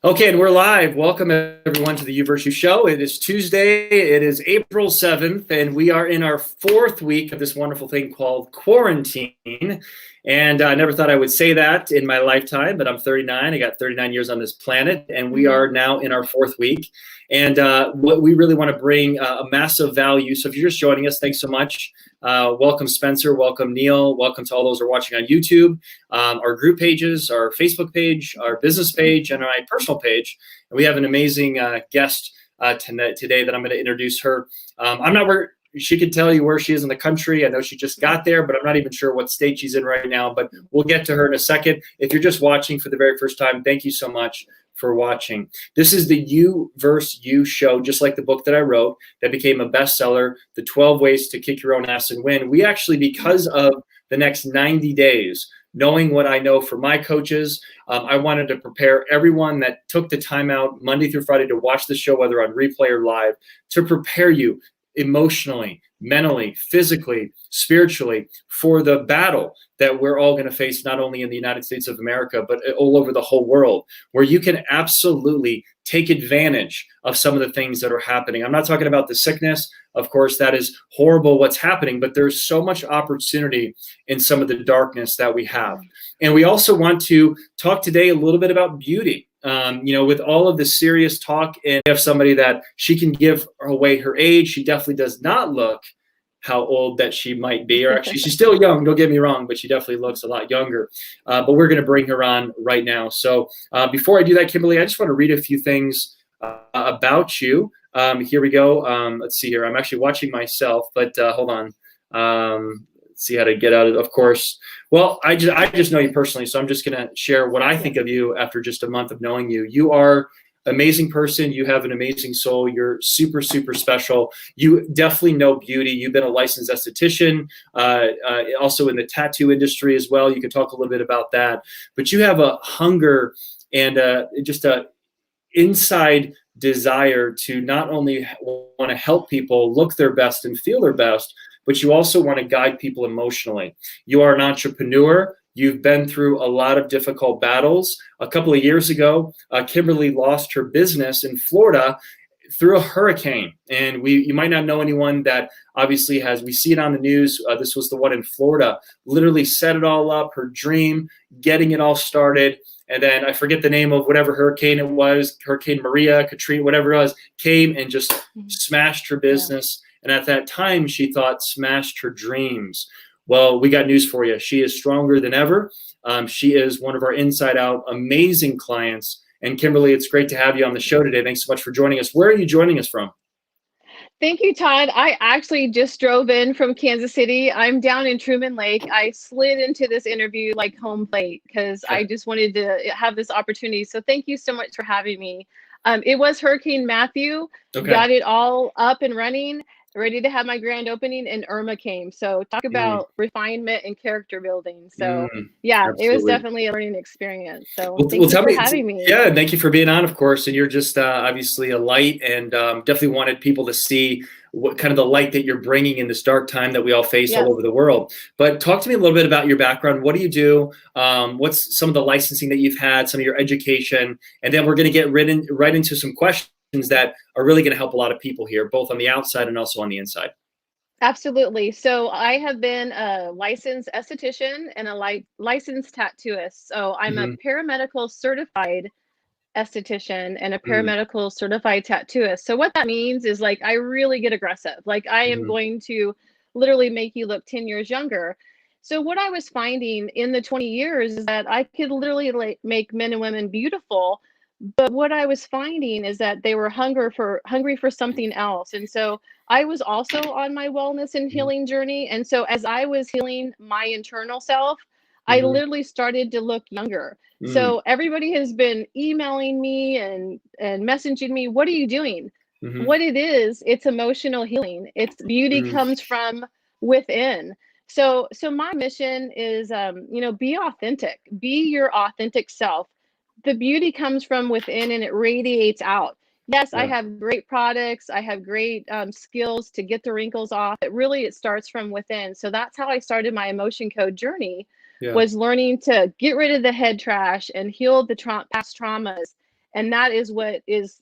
Okay, and we're live. Welcome everyone to the You vs. You show. It is Tuesday. It is April 7th, and we are in our fourth week of this wonderful thing called quarantine. And I never thought I would say that in my lifetime, but I'm 39. I got 39 years on this planet, and we are now in our fourth week. And what we really want to bring a massive value. So if you're just joining us, thanks so much. Welcome, Spencer. Welcome, Neil. Welcome to all those who are watching on YouTube, our group pages, our Facebook page, our business page, and my personal page. And we have an amazing guest today that I'm going to introduce her. I'm not where she could tell you where she is in the country. I know she just got there, but I'm not even sure what state she's in right now. But we'll get to her in a second. If you're just watching for the very first time, thank you so much for watching. This is the You vs. You show, just like the book that I wrote that became a bestseller, The 12 Ways to Kick Your Own Ass and Win. We actually, because of the next 90 days, knowing what I know from my coaches, I wanted to prepare everyone that took the time out Monday through Friday to watch the show, whether on replay or live, to prepare you emotionally, mentally, physically, spiritually for the battle that we're all going to face, not only in the United States of America, but all over the whole world, where you can absolutely take advantage of some of the things that are happening. I'm not talking about the sickness. Of course, that is horrible what's happening, but there's so much opportunity in some of the darkness that we have. And we also want to talk today a little bit about beauty. With all of the serious talk, and we have somebody that she can give away her age. She definitely does not look how old that she might be, or actually she's still young, don't get me wrong, but she definitely looks a lot younger. But we're going to bring her on right now. So before I do that, Kimberly, I just want to read a few things about you. Here we go. Let's see here. I'm actually watching myself, but hold on. See how to get out of course. Well, I just know you personally, so I'm just going to share what I think of you after just a month of knowing you. You are an amazing person. You have an amazing soul. You're super, super special. You definitely know beauty. You've been a licensed esthetician, also in the tattoo industry as well. You can talk a little bit about that. But you have a hunger and just a inside desire to not only want to help people look their best and feel their best, but you also want to guide people emotionally. You are an entrepreneur. You've been through a lot of difficult battles. A couple of years ago, Kimberly lost her business in Florida through a hurricane. And you might not know anyone that obviously we see it on the news. This was the one in Florida, literally set it all up, her dream, getting it all started. And then I forget the name of whatever hurricane it was, Hurricane Maria, Katrina, whatever it was, came and just smashed her business. Yeah. And at that time, she thought smashed her dreams. Well, we got news for you. She is stronger than ever. She is one of our inside out amazing clients. And Kimberly, it's great to have you on the show today. Thanks so much for joining us. Where are you joining us from? Thank you, Todd. I actually just drove in from Kansas City. I'm down in Truman Lake. I slid into this interview like home plate because I just wanted to have this opportunity. So thank you so much for having me. It was Hurricane Matthew. Got it all up and running, ready to have my grand opening, and Irma came. So talk about refinement and character building. So yeah, absolutely. It was definitely a learning experience. So thank you for having me. Yeah, thank you for being on, of course. And you're just obviously a light, and definitely wanted people to see what kind of the light that you're bringing in this dark time that we all face all over the world. But talk to me a little bit about your background. What do you do? What's some of the licensing that you've had, some of your education, and then we're going to get right into some questions that are really going to help a lot of people here, both on the outside and also on the inside. Absolutely. So I have been a licensed esthetician and a licensed tattooist. So I'm a paramedical certified esthetician and a paramedical certified tattooist. So what that means is like I really get aggressive. Like I am going to literally make you look 10 years younger. So what I was finding in the 20 years is that I could literally like make men and women beautiful. But what I was finding is that they were hungry for something else. And so I was also on my wellness and healing journey. And so as I was healing my internal self, I literally started to look younger. So everybody has been emailing me and messaging me, what are you doing? What it is, it's emotional healing. It's beauty comes from within. So my mission is, be authentic, be your authentic self. The beauty comes from within and it radiates out. Yes, I have great products. I have great skills to get the wrinkles off. But really, it starts from within. So that's how I started my emotion code journey, was learning to get rid of the head trash and heal the past traumas And that is what is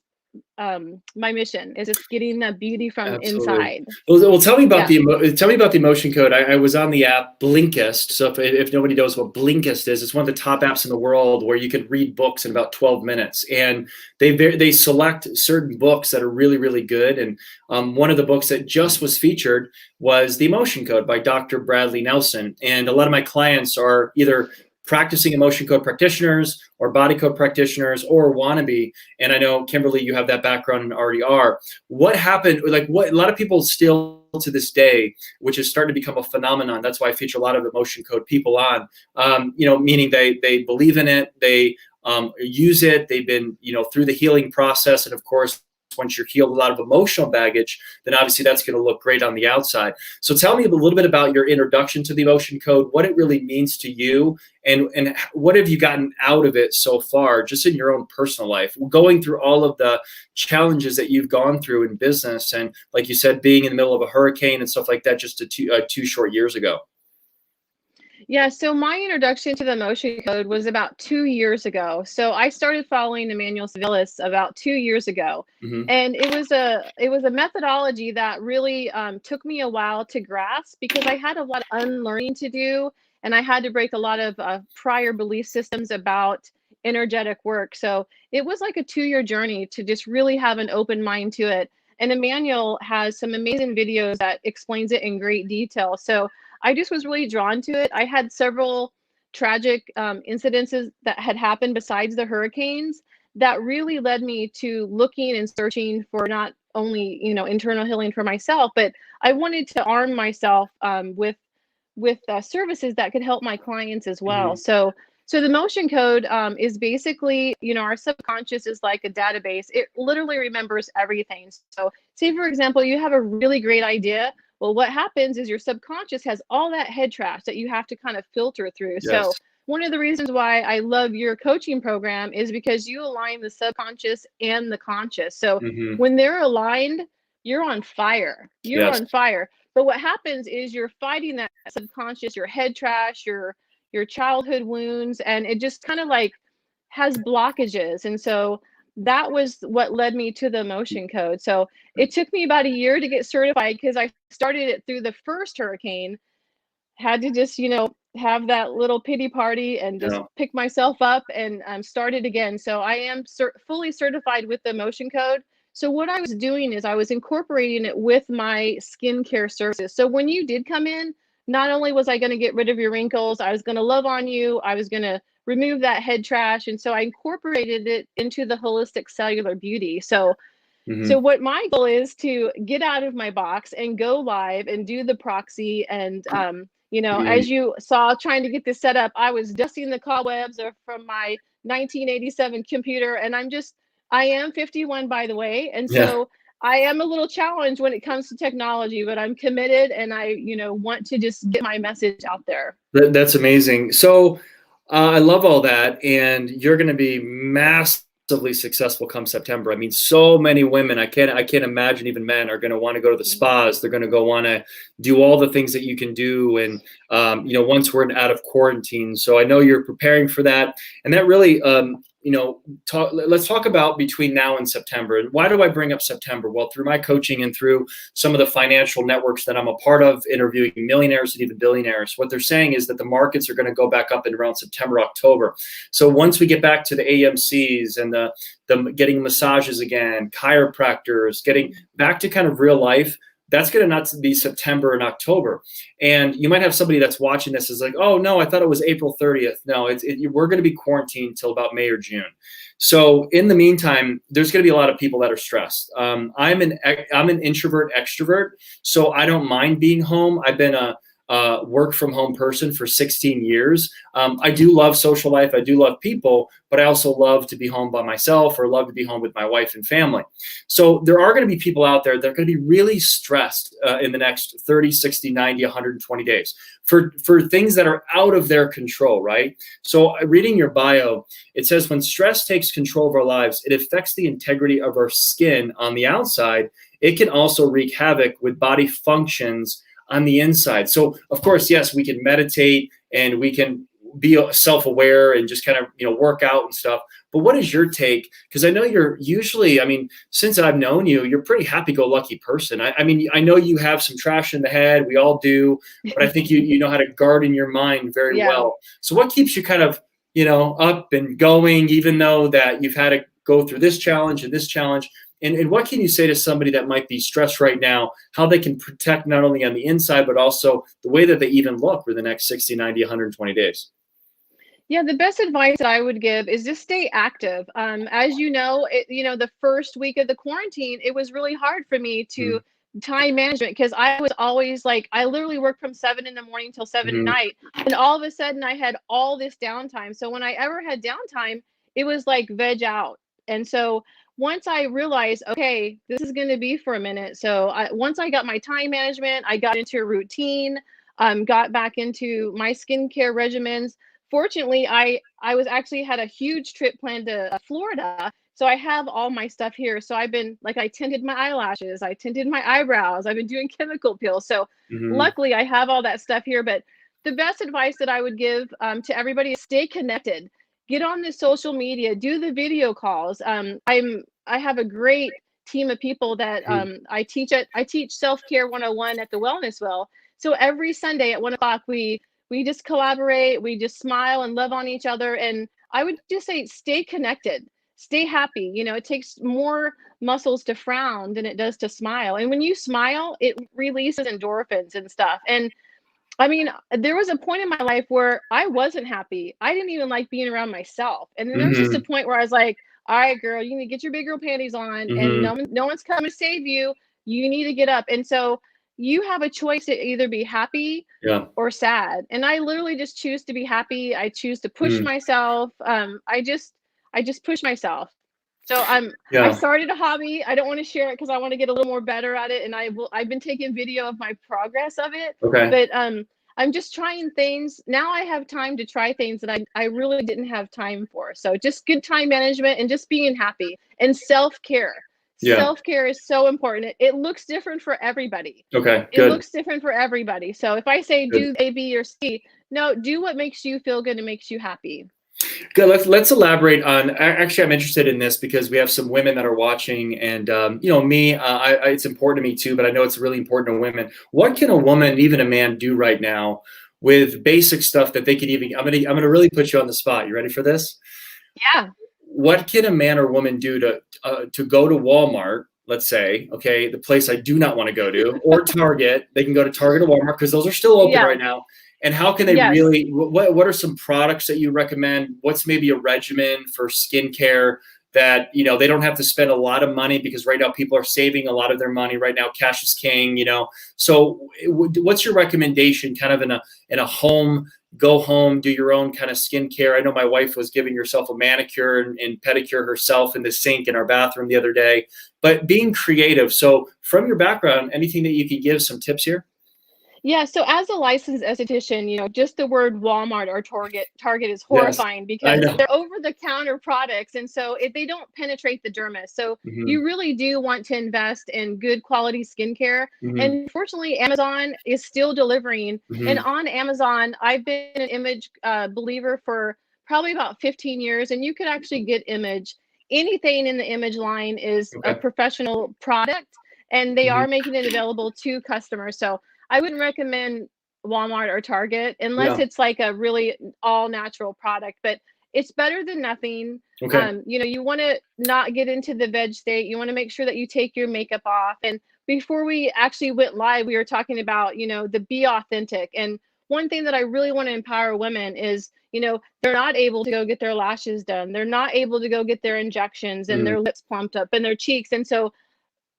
my mission, is just getting that beauty from Absolutely. inside. Well, tell me about Yeah. tell me about the emotion code. I was on the app Blinkist. So if nobody knows what Blinkist is, it's one of the top apps in the world where you can read books in about 12 minutes, and they select certain books that are really, really good. And one of the books that just was featured was The Emotion Code by Dr. Bradley Nelson. And a lot of my clients are either practicing emotion code practitioners or body code practitioners or wannabe. And I know, Kimberly, you have that background and already are. What happened? Like, what a lot of people still to this day, which is starting to become a phenomenon. That's why I feature a lot of emotion code people on, meaning they believe in it, they use it, they've been, through the healing process. And of course, once you're healed a lot of emotional baggage, then obviously that's going to look great on the outside. So tell me a little bit about your introduction to the emotion code, what it really means to you, and what have you gotten out of it so far, just in your own personal life, going through all of the challenges that you've gone through in business, and like you said, being in the middle of a hurricane and stuff like that just two short years ago. Yeah, so my introduction to the emotion code was about 2 years ago. So I started following Emmanuel Civilis about 2 years ago, and it was a methodology that really took me a while to grasp, because I had a lot of unlearning to do, and I had to break a lot of prior belief systems about energetic work. So it was like a 2-year journey to just really have an open mind to it. And Emmanuel has some amazing videos that explains it in great detail. So I just was really drawn to it. I had several tragic incidences that had happened besides the hurricanes that really led me to looking and searching for not only, internal healing for myself, but I wanted to arm myself with services that could help my clients as well. So the motion code is basically, our subconscious is like a database. It literally remembers everything. So say, for example, you have a really great idea. Well, what happens is your subconscious has all that head trash that you have to kind of filter through. Yes. So one of the reasons why I love your coaching program is because you align the subconscious and the conscious. So when they're aligned, you're on fire. You're on fire. But what happens is you're fighting that subconscious, your head trash, your childhood wounds, and it just kind of like has blockages. And so that was what led me to the emotion code. So it took me about a year to get certified, because I started it through the first hurricane, had to just, have that little pity party and just pick myself up and start it again. So I am fully certified with the emotion code. So what I was doing is I was incorporating it with my skincare services. So when you did come in, not only was I going to get rid of your wrinkles, I was going to love on you, I was going to remove that head trash. And so I incorporated it into the holistic cellular beauty. So what my goal is to get out of my box and go live and do the proxy. And, as you saw, trying to get this set up, I was dusting the cobwebs from my 1987 computer. And I am 51, by the way. And so I am a little challenged when it comes to technology, but I'm committed, and I, want to just get my message out there. That's amazing. So I love all that. And you're going to be massively successful come September. I mean, so many women, I can't imagine even men, are going to want to go to the spas. They're going to go want to do all the things that you can do. And, once we're out of quarantine. So I know you're preparing for that. And that really, let's talk about between now and September. And why do I bring up September? Well, through my coaching and through some of the financial networks that I'm a part of, interviewing millionaires and even billionaires, what they're saying is that the markets are going to go back up in around September, October. So once we get back to the AMCs and the getting massages again, chiropractors, getting back to kind of real life, that's going to not be September and October. And you might have somebody that's watching this is like, oh, no, I thought it was April 30th. No, we're going to be quarantined till about May or June. So in the meantime, there's going to be a lot of people that are stressed. I'm an introvert extrovert, so I don't mind being home. I've been a work from home person for 16 years. I do love social life. I do love people, but I also love to be home by myself or love to be home with my wife and family. So there are going to be people out there that are going to be really stressed in the next 30, 60, 90, 120 days for things that are out of their control, right? So reading your bio, it says when stress takes control of our lives, it affects the integrity of our skin on the outside. It can also wreak havoc with body functions on the inside. So of course, yes, we can meditate and we can be self-aware and just kind of, work out and stuff. But what is your take? Because I know you're usually, I mean, since I've known you, you're a pretty happy-go-lucky person. I mean, I know you have some trash in the head. We all do. But I think you know how to garden your mind very Yeah. well. So what keeps you kind of, up and going, even though that you've had to go through this challenge and this challenge? And what can you say to somebody that might be stressed right now, how they can protect not only on the inside, but also the way that they even look for the next 60, 90, 120 days? Yeah, the best advice that I would give is just stay active. As you know, the first week of the quarantine, it was really hard for me to time management because I was always like, I literally worked from 7 in the morning till 7 at night, and all of a sudden I had all this downtime. So when I ever had downtime, it was like veg out. And so once I realized, okay, this is going to be for a minute. So once I got my time management, I got into a routine, got back into my skincare regimens. Fortunately, I was actually had a huge trip planned to Florida, so I have all my stuff here. So I've been like, I tinted my eyelashes, I tinted my eyebrows, I've been doing chemical peels. So luckily, I have all that stuff here. But the best advice that I would give to everybody is stay connected. Get on the social media, do the video calls. I have a great team of people that I teach self-care 101 at the Wellness Well. So every Sunday at 1 o'clock, we just collaborate, we just smile and love on each other. And I would just say, stay connected, stay happy. It takes more muscles to frown than it does to smile. And when you smile, it releases endorphins and stuff. And I mean, there was a point in my life where I wasn't happy. I didn't even like being around myself. And then there was just a point where I was like, all right, girl, you need to get your big girl panties on, and no one's coming to save you. You need to get up. And so you have a choice to either be happy or sad. And I literally just choose to be happy. I choose to push myself. I just push myself. So I started a hobby. I don't want to share it because I want to get a little more better at it. And I've been taking video of my progress of it. Okay. But I'm just trying things. Now I have time to try things that I really didn't have time for. So just good time management and just being happy and self-care. Yeah. Self-care is so important. It looks different for everybody. Okay. It Good. looks different for everybody. So if I say do A, B, or C, no, do what makes you feel good and makes you happy. Good. Let's elaborate on. Actually, I'm interested in this because we have some women that are watching, and me. It's important to me too, but I know it's really important to women. What can a woman, even a man, do right now with basic stuff that they could even? I'm gonna really put you on the spot. You ready for this? Yeah. What can a man or woman do to go to Walmart? Let's say, okay, the place I do not want to go to, or Target. They can go to Target or Walmart because those are still open right now. And how can they really, what are some products that you recommend? What's maybe a regimen for skincare that, they don't have to spend a lot of money, because right now people are saving a lot of their money right now. Cash is king, So what's your recommendation kind of in a home, go home, do your own kind of skincare? I know my wife was giving herself a manicure and pedicure herself in the sink in our bathroom the other day, but being creative. So from your background, anything that you could give some tips here? Yeah, so as a licensed esthetician, just the word Walmart or Target is horrifying because they're over-the-counter products, and so they don't penetrate the dermis. So you really do want to invest in good quality skincare. And fortunately, Amazon is still delivering. And on Amazon, I've been an image believer for probably about 15 years, and you could actually get image. Anything in the image line is a professional product, and they are making it available to customers. So I wouldn't recommend Walmart or Target unless it's like a really all natural product, but it's better than nothing. Okay. You want to not get into the veg state. You want to make sure that you take your makeup off. And before we actually went live, we were talking about, the be authentic. And one thing that I really want to empower women is, they're not able to go get their lashes done. They're not able to go get their injections and their lips plumped up and their cheeks. And so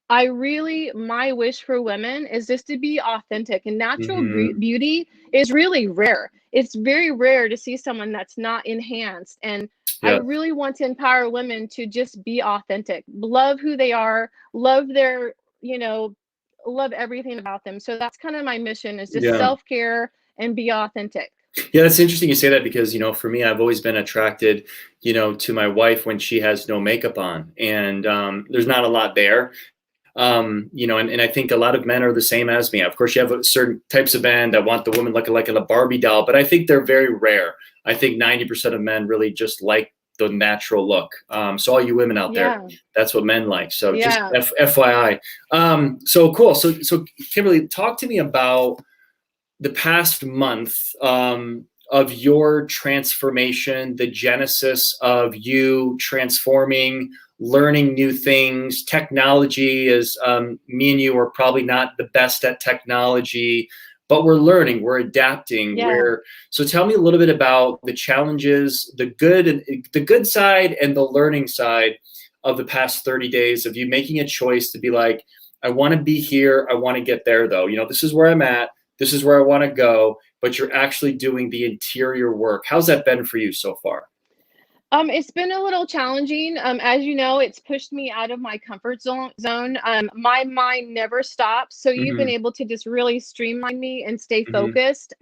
my wish for women is just to be authentic, and natural beauty is really rare. It's very rare to see someone that's not enhanced. And I really want to empower women to just be authentic, love who they are, love their, love everything about them. So that's kind of my mission, is just self-care and be authentic. Yeah, that's interesting you say that because, for me, I've always been attracted, to my wife when she has no makeup on, and there's not a lot there. And I think a lot of men are the same as me. Of course, you have certain types of men that want the woman looking like a Barbie doll, but I think they're very rare. I think 90% of men really just like the natural look. So all you women out there, that's what men like. So just FYI. So cool. So Kimberly, talk to me about the past month of your transformation, the genesis of you transforming, learning new things. Technology is, me and you are probably not the best at technology, but we're learning, we're adapting. So tell me a little bit about the challenges, the good side and the learning side of the past 30 days of you making a choice to be like, I want to be here. I want to get there though. This is where I'm at. This is where I want to go, but you're actually doing the interior work. How's that been for you so far? It's been a little challenging. As you know, it's pushed me out of my comfort zone. My mind never stops. So you've been able to just really streamline me and stay focused.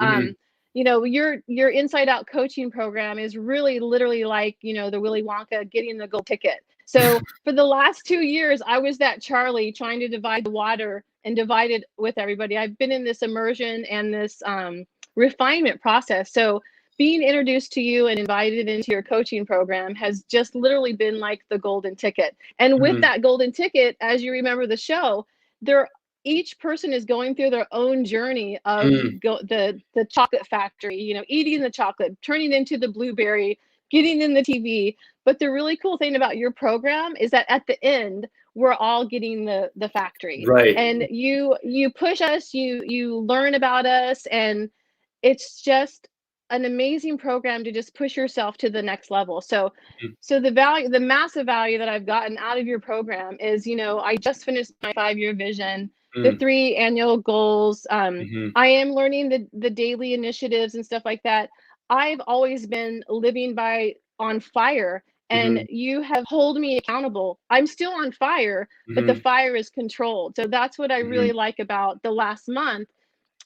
Your Inside Out coaching program is really literally like, the Willy Wonka getting the gold ticket. So for the last 2 years, I was that Charlie trying to divide the water and divide it with everybody. I've been in this immersion and this refinement process. So being introduced to you and invited into your coaching program has just literally been like the golden ticket. And with that golden ticket, as you remember the show, each person is going through their own journey of the chocolate factory, eating the chocolate, turning into the blueberry, getting in the TV. But the really cool thing about your program is that at the end, we're all getting the factory. Right. And you push us, you learn about us, and it's just an amazing program to just push yourself to the next level. So the massive value that I've gotten out of your program is, I just finished my 5-year vision, the 3 annual goals. I am learning the daily initiatives and stuff like that. I've always been living on fire, and you have held me accountable. I'm still on fire, but the fire is controlled. So that's what I really like about the last month.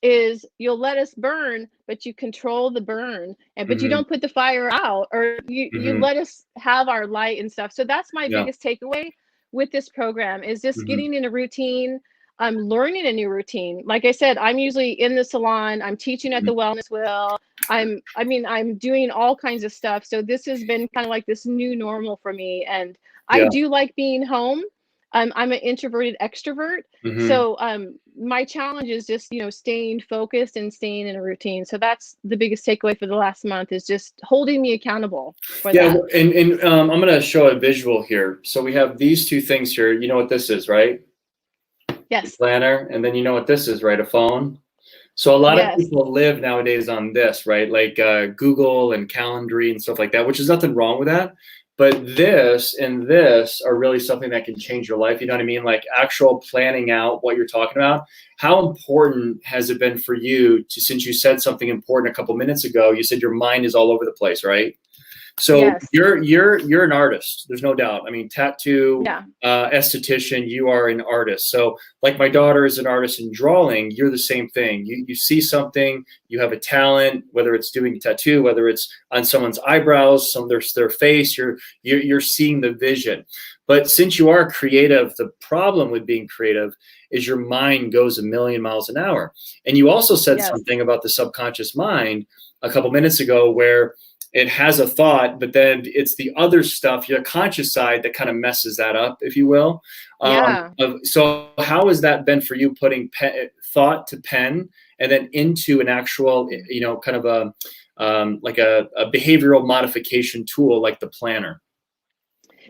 Is you'll let us burn, but you control the burn, but you don't put the fire out, or you let us have our light and stuff. So that's my biggest takeaway with this program is just getting in a routine. I'm learning a new routine. Like I said, I'm usually in the salon. I'm teaching at the Wellness Wheel. I'm doing all kinds of stuff. So this has been kind of like this new normal for me. And I do like being home. I'm an introverted extrovert. So my challenge is just, staying focused and staying in a routine. So that's the biggest takeaway for the last month is just holding me accountable for that. And I'm going to show a visual here. So we have these two things here. You know what this is, right? Yes. A planner. And then you know what this is, right? A phone. So a lot of people live nowadays on this, right? Like Google and Calendly and stuff like that, which is nothing wrong with that. But this and this are really something that can change your life. You know what I mean? Like actual planning out what you're talking about. How important has it been for you since you said something important a couple minutes ago, you said your mind is all over the place, right? So you're an artist. There's no doubt. I mean, tattoo, esthetician, you are an artist. So like my daughter is an artist in drawing, you're the same thing. You see something, you have a talent, whether it's doing a tattoo, whether it's on someone's eyebrows, their face, you're seeing the vision. But since you are creative, the problem with being creative is your mind goes a million miles an hour. And you also said something about the subconscious mind a couple minutes ago where it has a thought, but then it's the other stuff, your conscious side, that kind of messes that up, if you will. So how has that been for you, putting thought to pen and then into an actual, kind of like a behavioral modification tool like the planner?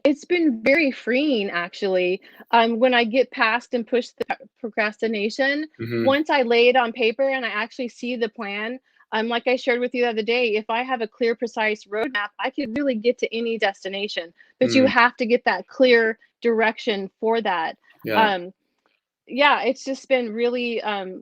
It's been very freeing, actually. When I get past and push the procrastination, once I lay it on paper and I actually see the plan, like I shared with you the other day, if I have a clear, precise roadmap, I could really get to any destination. But you have to get that clear direction for that. It's just been really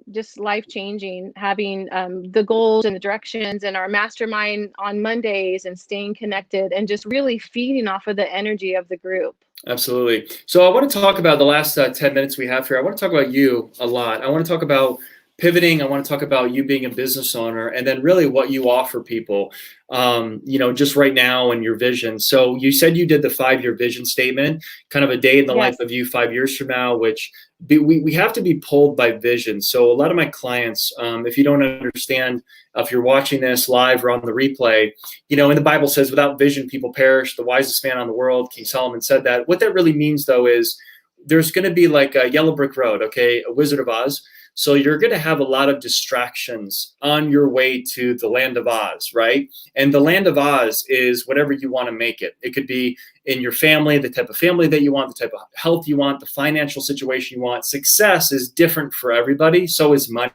just life-changing having the goals and the directions and our mastermind on Mondays and staying connected and just really feeding off of the energy of the group. Absolutely. So I want to talk about the last 10 minutes we have here. I want to talk about you a lot. I want to talk about pivoting, I want to talk about you being a business owner, and then really what you offer people, just right now and your vision. So you said you did the 5-year vision statement, kind of a day in the life Yes. of you 5 years from now, which we have to be pulled by vision. So a lot of my clients, if you don't understand, if you're watching this live or on the replay, in the Bible says, without vision, people perish. The wisest man on the world, King Solomon, said that. What that really means, though, is there's going to be like a yellow brick road, okay, a Wizard of Oz. So you're going to have a lot of distractions on your way to the land of Oz, right? And the land of Oz is whatever you want to make it. It could be in your family, the type of family that you want, the type of health you want, the financial situation you want. Success is different for everybody. So is money.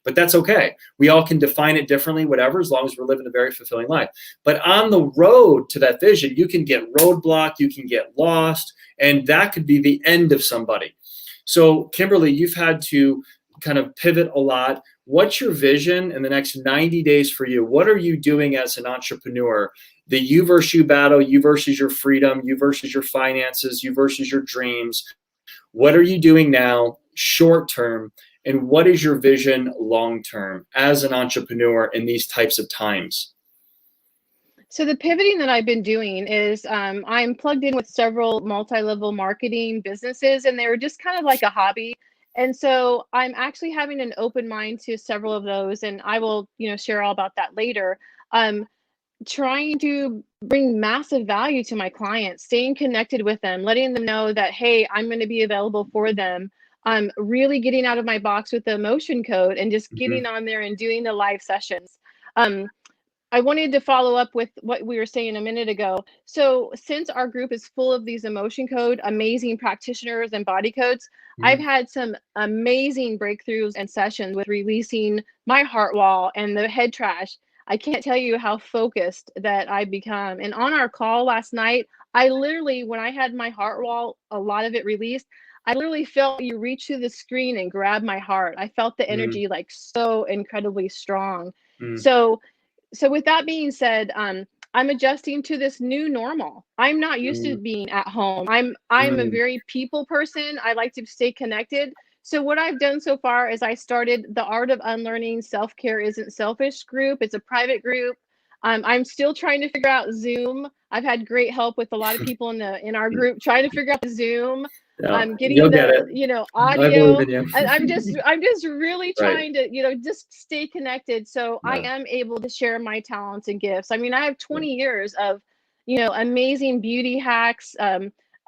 But that's okay. We all can define it differently, whatever, as long as we're living a very fulfilling life. But on the road to that vision, you can get roadblocked, you can get lost, and that could be the end of somebody. So, Kimberly, you've had to kind of pivot a lot. What's your vision in the next 90 days for you? What are you doing as an entrepreneur? The you versus you battle, you versus your freedom, you versus your finances, you versus your dreams. What are you doing now, short term? And what is your vision long term as an entrepreneur in these types of times? So the pivoting that I've been doing is I'm plugged in with several multi-level marketing businesses, and they're just kind of like a hobby. And so I'm actually having an open mind to several of those, and I will, share all about that later. Trying to bring massive value to my clients, staying connected with them, letting them know that, hey, I'm going to be available for them. I'm really getting out of my box with the emotion code and just Mm-hmm. getting on there and doing the live sessions. Um, I wanted to follow up with what we were saying a minute ago. So, since our group is full of these emotion code, amazing practitioners and body codes, I've Mm-hmm. had some amazing breakthroughs and sessions with releasing my heart wall and the head trash. I can't tell you how focused that I've become. And on our call last night, I literally, when I had my heart wall, a lot of it released, I literally felt you reach through the screen and grab my heart. I felt the energy like so incredibly strong. Mm-hmm. So, with that being said, I'm adjusting to this new normal. I'm not used to being at home. I'm a Mm-hmm. very people person. I like to stay connected. So what I've done so far is I started the Art of Unlearning Self-Care Isn't Selfish group. It's a private group. I'm still trying to figure out Zoom. I've had great help with a lot of people in our group trying to figure out the Zoom. Yeah, Getting you'll get the it. I believe audio. in you. I'm just really Right. trying to just stay connected so I Yeah. am able to share my talents and gifts. I mean, I have 20 years of amazing beauty hacks,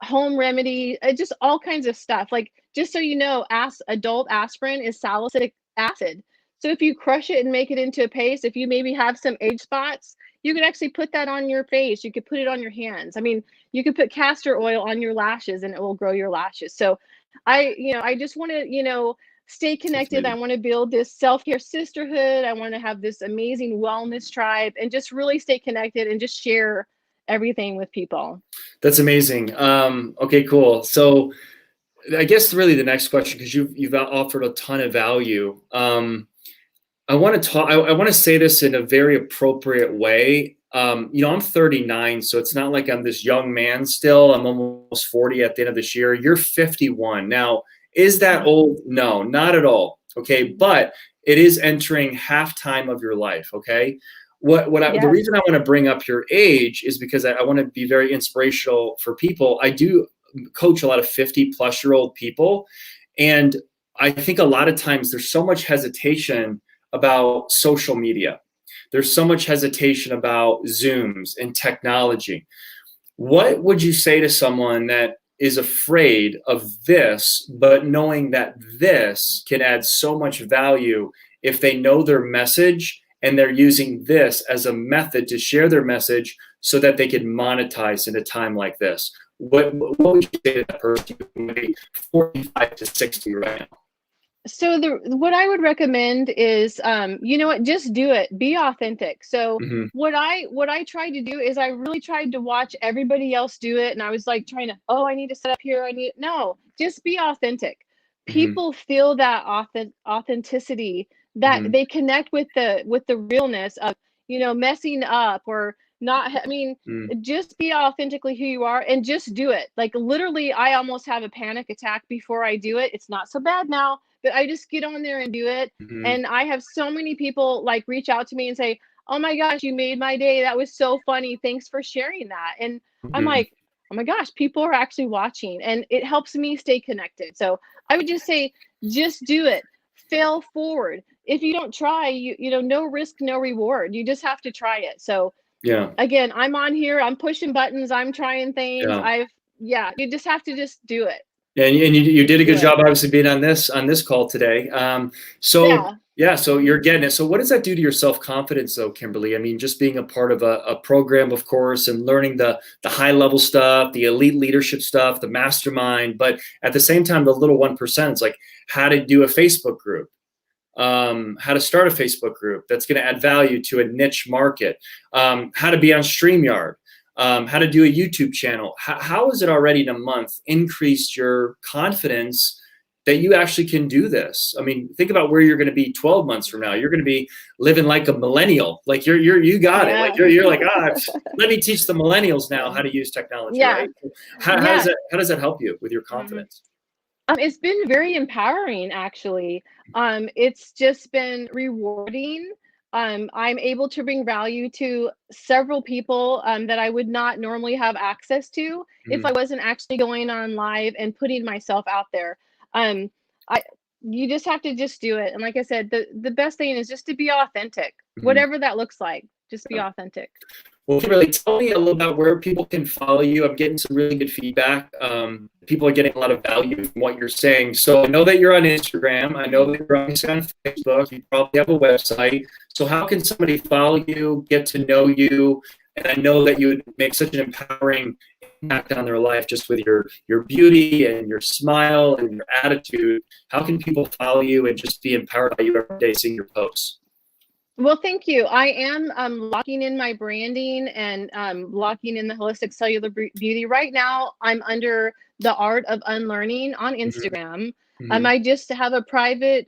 home remedy, just all kinds of stuff. Like, just so you know, adult aspirin is salicylic acid. So if you crush it and make it into a paste, if you maybe have some age spots, you could actually put that on your face. You could put it on your hands. I mean, you could put castor oil on your lashes and it will grow your lashes. So I just want to, stay That's connected. I amazing. want to build this self-care sisterhood. I want to have this amazing wellness tribe and just really stay connected and just share everything with people. That's amazing. Okay, cool. So I guess really the next question, because you've offered a ton of value. I want to talk. I want to say this in a very appropriate way. I'm 39, so it's not like I'm this young man still. I'm almost 40 at the end of this year. You're 51 now. Is that old? No, not at all. Okay, but it is entering halftime of your life. Okay, the Yes. reason I want to bring up your age is because I want to be very inspirational for people. I do coach a lot of 50-plus-year-old people, and I think a lot of times there's so much hesitation about social media. There's so much hesitation about Zooms and technology. What would you say to someone that is afraid of this, but knowing that this can add so much value if they know their message and they're using this as a method to share their message so that they can monetize in a time like this? What would you say to that person who may be 45 to 60 right now? So what I would recommend is, you know what, just do it. Be authentic. So Mm-hmm. what I tried to do is I really tried to watch everybody else do it, and I was like trying to, oh, I need to set up here. No, just be authentic. Mm-hmm. People feel that authenticity, that Mm-hmm. they connect with the realness of messing up or not. I mean, Mm-hmm. just be authentically who you are and just do it. Like, literally, I almost have a panic attack before I do it. It's not so bad now but I just get on there and do it. Mm-hmm. And I have so many people like reach out to me and say, oh my gosh, you made my day. That was so funny. Thanks for sharing that. And I'm like, oh my gosh, people are actually watching, and it helps me stay connected. So I would just say, just do it. Fail forward. If you don't try, you know, no risk, no reward. You just have to try it. So Yeah. again, I'm on here, I'm pushing buttons, I'm trying things. Yeah. You just have to just do it. And you did a good job, obviously, being on this call today. So you're getting it. So what does that do to your self-confidence, though, Kimberly? I mean, just being a part of a program, of course, and learning the high-level stuff, the elite leadership stuff, the mastermind, but at the same time, the little 1%, it's like how to do a Facebook group, how to start a Facebook group that's going to add value to a niche market, how to be on StreamYard, how to do a YouTube channel. How has it already in a month increased your confidence that you actually can do this? I mean, think about where you're going to be 12 months from now. You're going to be living like a millennial. Like you got it. Like you're like, let me teach the millennials now how to use technology. Right? How does that help you with your confidence? It's been very empowering, actually. It's just been rewarding. I'm able to bring value to several people that I would not normally have access to if I wasn't actually going on live and putting myself out there. You just have to just do it. And like I said, the best thing is just to be authentic, whatever that looks like. Just be authentic. Well, Kimberly, tell me a little about where people can follow you. I'm getting some really good feedback. People are getting a lot of value from what you're saying. So I know that you're on Instagram. I know that you're on Facebook. You probably have a website. So how can somebody follow you, get to know you? And I know that you would make such an empowering impact on their life just with your beauty and your smile and your attitude. How can people follow you and just be empowered by you every day seeing your posts? Well, thank you. I am locking in my branding and locking in the holistic cellular beauty. Right now, I'm under the art of unlearning on Instagram. I just have a private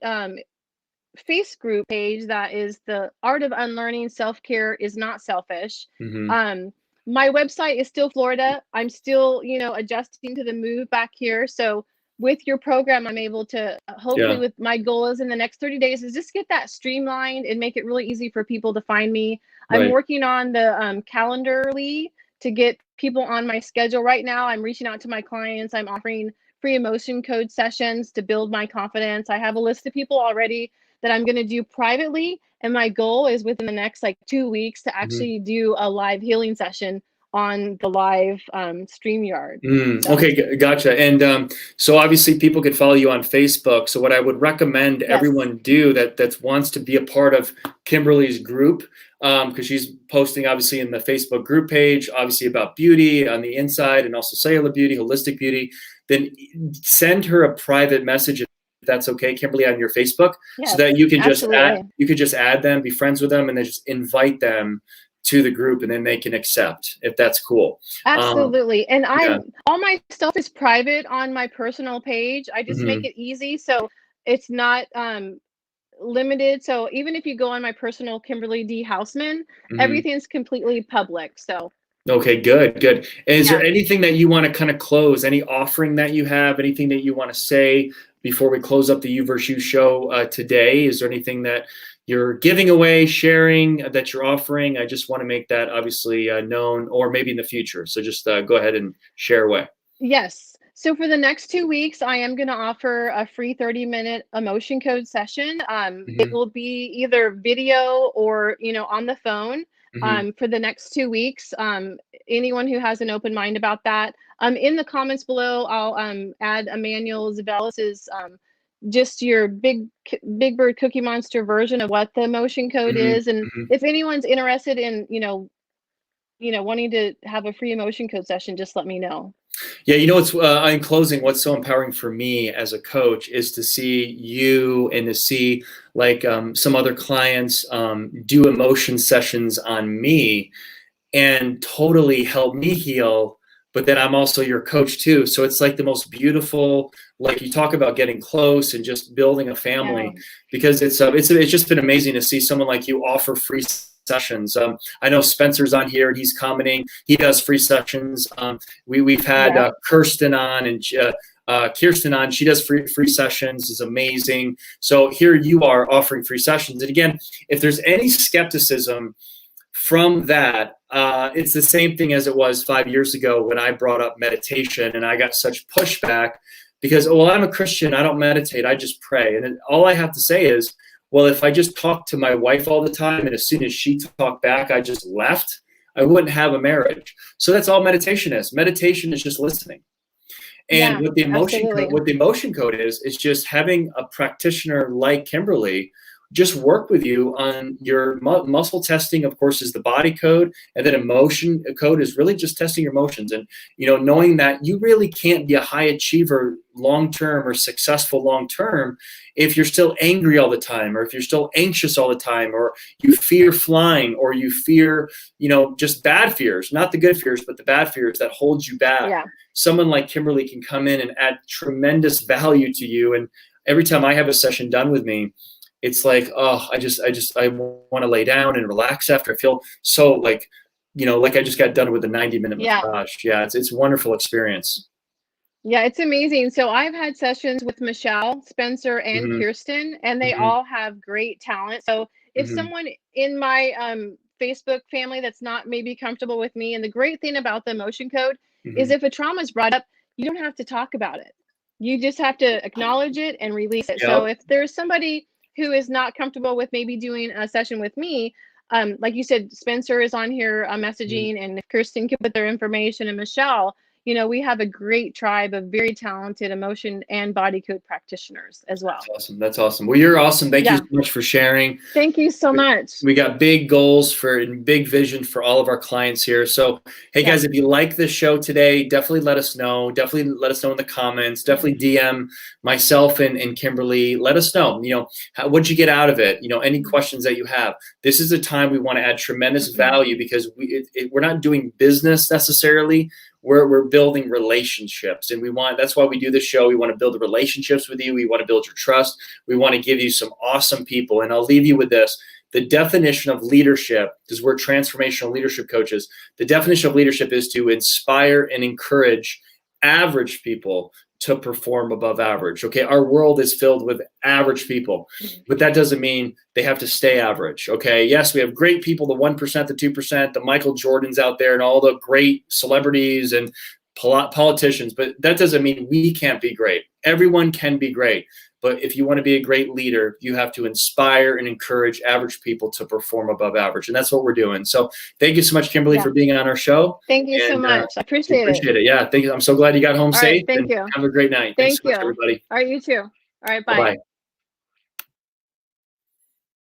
face group page that is the art of unlearning. Self-care is not selfish. My website is still Florida. I'm still, adjusting to the move back here. So with your program, I'm able to hopefully with my goal is in the next 30 days is just get that streamlined and make it really easy for people to find me. I'm working on the Calendly to get people on my schedule right now. I'm reaching out to my clients. I'm offering free emotion code sessions to build my confidence. I have a list of people already that I'm going to do privately. And my goal is within the next 2 weeks to actually do a live healing session on the live StreamYard. Okay, gotcha. And so obviously people can follow you on Facebook. So what I would recommend everyone do that wants to be a part of Kimberly's group, because she's posting obviously in the Facebook group page, obviously about beauty on the inside and also cellular beauty, holistic beauty, then send her a private message if that's okay, Kimberly, on your Facebook, so that you can just add them, be friends with them, and then just invite them to the group, and then they can accept if that's cool. Absolutely. And all my stuff is private on my personal page. I just make it easy. So it's not limited. So even if you go on my personal Kimberly D. Houseman, everything's completely public. So. Okay, good. And is there anything that you want to kind of close, any offering that you have, anything that you want to say before we close up the You vs. You show today? Is there anything that you're giving away, sharing, that you're offering? I just want to make that obviously known, or maybe in the future. So just go ahead and share away. Yes. So for the next 2 weeks, I am going to offer a free 30-minute emotion code session. It will be either video or, on the phone for the next 2 weeks. Anyone who has an open mind about that. In the comments below, I'll add Emmanuel Zavelis's just your big bird cookie monster version of what the emotion code is. And if anyone's interested in, wanting to have a free emotion code session, just let me know. Yeah, it's in closing, what's so empowering for me as a coach is to see you and to see some other clients do emotion sessions on me and totally help me heal. But then I'm also your coach too. So it's like the most beautiful, you talk about getting close and just building a family, because it's just been amazing to see someone like you offer free sessions. I know Spencer's on here and he's commenting. He does free sessions. We've had Kirsten on, and Kirsten on. She does free sessions, is amazing. So here you are offering free sessions. And again, if there's any skepticism from that, it's the same thing as it was 5 years ago when I brought up meditation, and I got such pushback because, well, I'm a Christian, I don't meditate, I just pray. And then all I have to say is, well, if I just talked to my wife all the time and as soon as she talked back, I just left, I wouldn't have a marriage. So that's all meditation is. Meditation is just listening. And what the emotion code is just having a practitioner like Kimberly just work with you on your muscle testing. Of course, is the body code, and then emotion code is really just testing your emotions. And knowing that you really can't be a high achiever long term or successful long term if you're still angry all the time, or if you're still anxious all the time, or you fear flying, or you fear just bad fears, not the good fears, but the bad fears that hold you back. Yeah. Someone like Kimberly can come in and add tremendous value to you. And every time I have a session done with me, it's like, oh, I want to lay down and relax after. I feel so like I just got done with a 90-minute massage. Yeah, it's a wonderful experience. Yeah, it's amazing. So I've had sessions with Michelle, Spencer, and Kirsten, and they all have great talent. So if someone in my Facebook family that's not maybe comfortable with me, and the great thing about the emotion code is if a trauma is brought up, you don't have to talk about it. You just have to acknowledge it and release it. Yep. So if there's somebody who is not comfortable with maybe doing a session with me, like you said, Spencer is on here messaging, and if Kirsten can put their information, and Michelle, we have a great tribe of very talented emotion and body code practitioners as well. That's awesome. That's awesome. Well, you're awesome. Thank you so much for sharing. Thank you so much. We got big goals and big vision for all of our clients here. So, hey guys, if you like this show today, definitely let us know. Definitely let us know in the comments. Definitely DM myself and Kimberly. Let us know, what'd you get out of it? Any questions that you have. This is a time we want to add tremendous value, because we're not doing business necessarily. We're building relationships, and that's why we do this show. We want to build the relationships with you. We want to build your trust. We want to give you some awesome people. And I'll leave you with this. The definition of leadership, because we're transformational leadership coaches, the definition of leadership is to inspire and encourage average people to perform above average. Okay, our world is filled with average people, but that doesn't mean they have to stay average. Okay, yes, we have great people, the 1%, the 2%, the Michael Jordans out there, and all the great celebrities and politicians, but that doesn't mean we can't be great. Everyone can be great. But if you want to be a great leader, you have to inspire and encourage average people to perform above average. And that's what we're doing. So thank you so much, Kimberly, for being on our show. Thank you so much. I appreciate it. Yeah, thank you. I'm so glad you got home safe. Thank you. Have a great night. Thanks so much, everybody. All right, you too. All right, bye. Bye-bye.